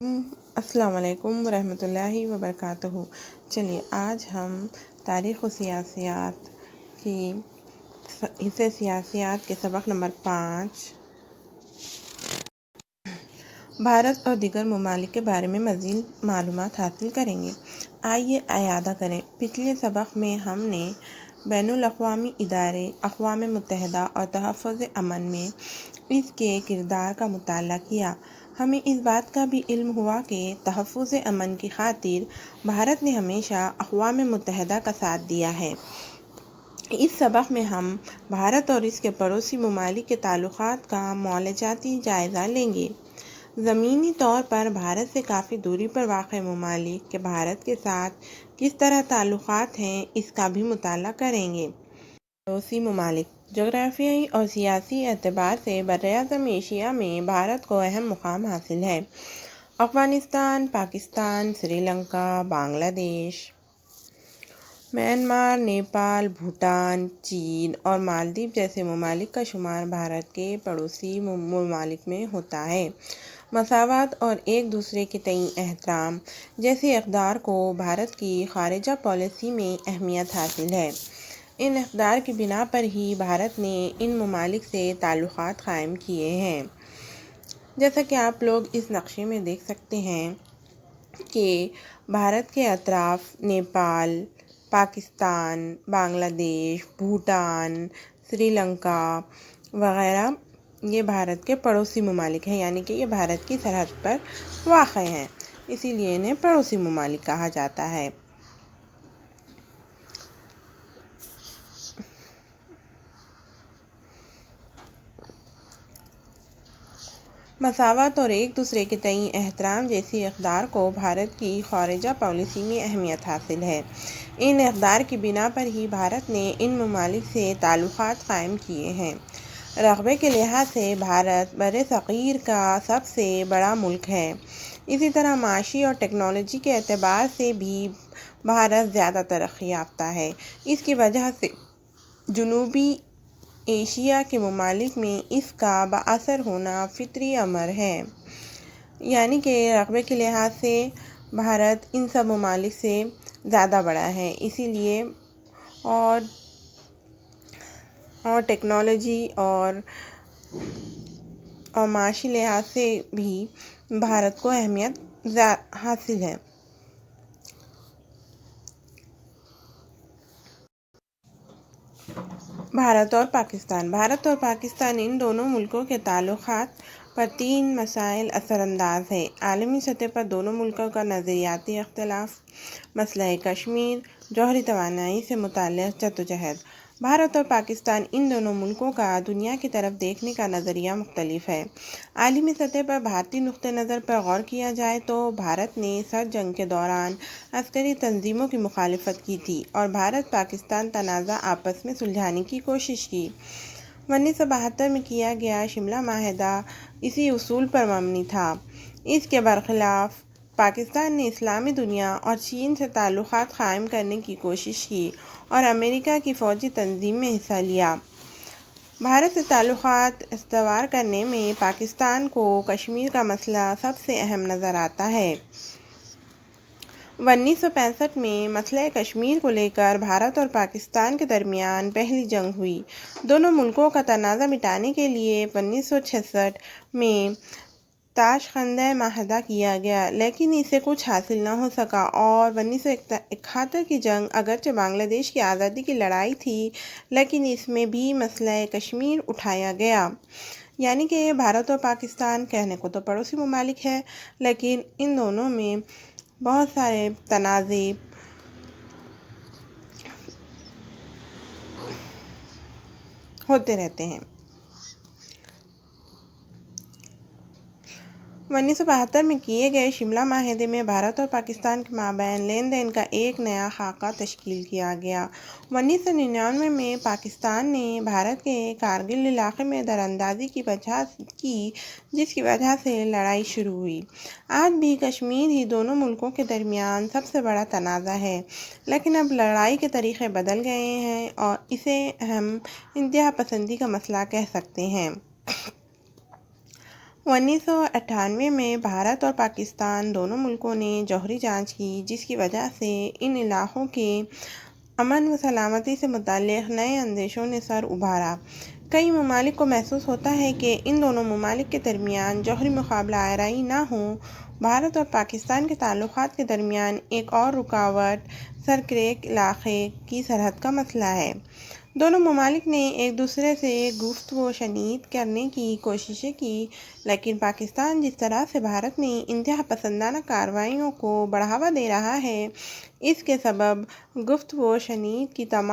السلام علیکم ورحمۃ اللہ وبرکاتہ۔ چلیے آج ہم تاریخ و سیاسیات کی حصے سیاسیات کے سبق نمبر 5 بھارت اور دیگر ممالک کے بارے میں مزید معلومات حاصل کریں گے۔ آئیے اعادہ کریں۔ پچھلے سبق میں ہم نے بین الاقوامی ادارے اقوام متحدہ اور تحفظ امن میں اس کے کردار کا مطالعہ کیا۔ ہمیں اس بات کا بھی علم ہوا کہ تحفظ امن کی خاطر بھارت نے ہمیشہ اقوام متحدہ کا ساتھ دیا ہے۔ اس سبق میں ہم بھارت اور اس کے پڑوسی ممالک کے تعلقات کا معالجاتی جائزہ لیں گے۔ زمینی طور پر بھارت سے کافی دوری پر واقع ممالک کے بھارت کے ساتھ کس طرح تعلقات ہیں، اس کا بھی مطالعہ کریں گے۔ پڑوسی ممالک جغرافیائی اور سیاسی اعتبار سے براعظم ایشیا میں بھارت کو اہم مقام حاصل ہے۔ افغانستان، پاکستان، سری لنکا، بنگلہ دیش، میانمار، نیپال، بھوٹان، چین اور مالدیپ جیسے ممالک کا شمار بھارت کے پڑوسی ممالک میں ہوتا ہے۔ مساوات اور ایک دوسرے کے تئیں احترام جیسی اقدار کو بھارت کی خارجہ پالیسی میں اہمیت حاصل ہے۔ ان اقدار کی بنا پر ہی بھارت نے ان ممالک سے تعلقات قائم کیے ہیں۔ جیسا کہ آپ لوگ اس نقشے میں دیکھ سکتے ہیں کہ بھارت کے اطراف نیپال، پاکستان، بنگلہ دیش، بھوٹان، سری لنکا وغیرہ یہ بھارت کے پڑوسی ممالک ہیں، یعنی کہ یہ بھارت کی سرحد پر واقع ہیں، اسی لیے انہیں پڑوسی ممالک کہا جاتا ہے۔ مساوات اور ایک دوسرے کے تئیں احترام جیسی اقدار کو بھارت کی خارجہ پالیسی میں اہمیت حاصل ہے۔ ان اقدار کی بنا پر ہی بھارت نے ان ممالک سے تعلقات قائم کیے ہیں۔ رقبے کے لحاظ سے بھارت برصغیر کا سب سے بڑا ملک ہے۔ اسی طرح معاشی اور ٹیکنالوجی کے اعتبار سے بھی بھارت زیادہ ترقی یافتہ ہے۔ اس کی وجہ سے جنوبی ایشیا کے ممالک میں اس کا بااثر ہونا فطری امر ہے، یعنی کہ رقبے کے لحاظ سے بھارت ان سب ممالک سے زیادہ بڑا ہے، اسی لیے اور ٹیکنالوجی اور معاشی لحاظ سے بھی بھارت کو اہمیت حاصل ہے۔ بھارت اور پاکستان ان دونوں ملکوں کے تعلقات پر 3 مسائل اثر انداز ہیں۔ عالمی سطح پر دونوں ملکوں کا نظریاتی اختلاف، مسئلہ کشمیر، جوہری توانائی سے متعلق جدوجہد۔ بھارت اور پاکستان ان دونوں ملکوں کا دنیا کی طرف دیکھنے کا نظریہ مختلف ہے۔ عالمی سطح پر بھارتی نقطہ نظر پر غور کیا جائے تو بھارت نے سرد جنگ کے دوران عسکری تنظیموں کی مخالفت کی تھی اور بھارت پاکستان تنازع آپس میں سلجھانے کی کوشش کی۔ 1972 میں کیا گیا شملہ معاہدہ اسی اصول پر مبنی تھا۔ اس کے برخلاف پاکستان نے اسلامی دنیا اور چین سے تعلقات قائم کرنے کی کوشش کی اور امریکہ کی فوجی تنظیم میں حصہ لیا۔ بھارت سے تعلقات استوار کرنے میں پاکستان کو کشمیر کا مسئلہ سب سے اہم نظر آتا ہے۔ 1965 میں مسئلہ کشمیر کو لے کر بھارت اور پاکستان کے درمیان پہلی جنگ ہوئی۔ دونوں ملکوں کا تنازع مٹانے کے لیے 1966 میں تاشقند معاہدہ کیا گیا، لیکن اس سے کچھ حاصل نہ ہو سکا اور 1971 کی جنگ اگرچہ بنگلہ دیش کی آزادی کی لڑائی تھی، لیکن اس میں بھی مسئلہ کشمیر اٹھایا گیا۔ یعنی کہ بھارت اور پاکستان کہنے کو تو پڑوسی ممالک ہیں، لیکن ان دونوں میں بہت سارے تنازع ہوتے رہتے ہیں۔ 1972 میں کیے گئے شملہ معاہدے میں بھارت اور پاکستان کے مابین لین دین کا ایک نیا خاکہ تشکیل کیا گیا۔ 1999 میں پاکستان نے بھارت کے کارگل علاقے میں دراندازی کی جس کی وجہ سے لڑائی شروع ہوئی۔ آج بھی کشمیر ہی دونوں ملکوں کے درمیان سب سے بڑا تنازع ہے، لیکن اب لڑائی کے طریقے بدل گئے ہیں اور اسے ہم انتہا پسندی کا مسئلہ کہہ سکتے ہیں۔ 1998 میں بھارت اور پاکستان دونوں ملکوں نے جوہری جانچ کی، جس کی وجہ سے ان علاقوں کے امن و سلامتی سے متعلق نئے اندیشوں نے سر ابھارا۔ کئی ممالک کو محسوس ہوتا ہے کہ ان دونوں ممالک کے درمیان جوہری مقابلہ آرائی نہ ہو۔ بھارت اور پاکستان کے تعلقات کے درمیان ایک اور رکاوٹ سرکریک علاقے کی سرحد کا مسئلہ ہے۔ دونوں ممالک نے ایک دوسرے سے گفتگو شنید کرنے کی کوششیں کی، لیکن پاکستان جس طرح سے بھارت میں انتہا پسندانہ کارروائیوں کو بڑھاوا دے رہا ہے، اس کے سبب گفتگو شنید کی تمام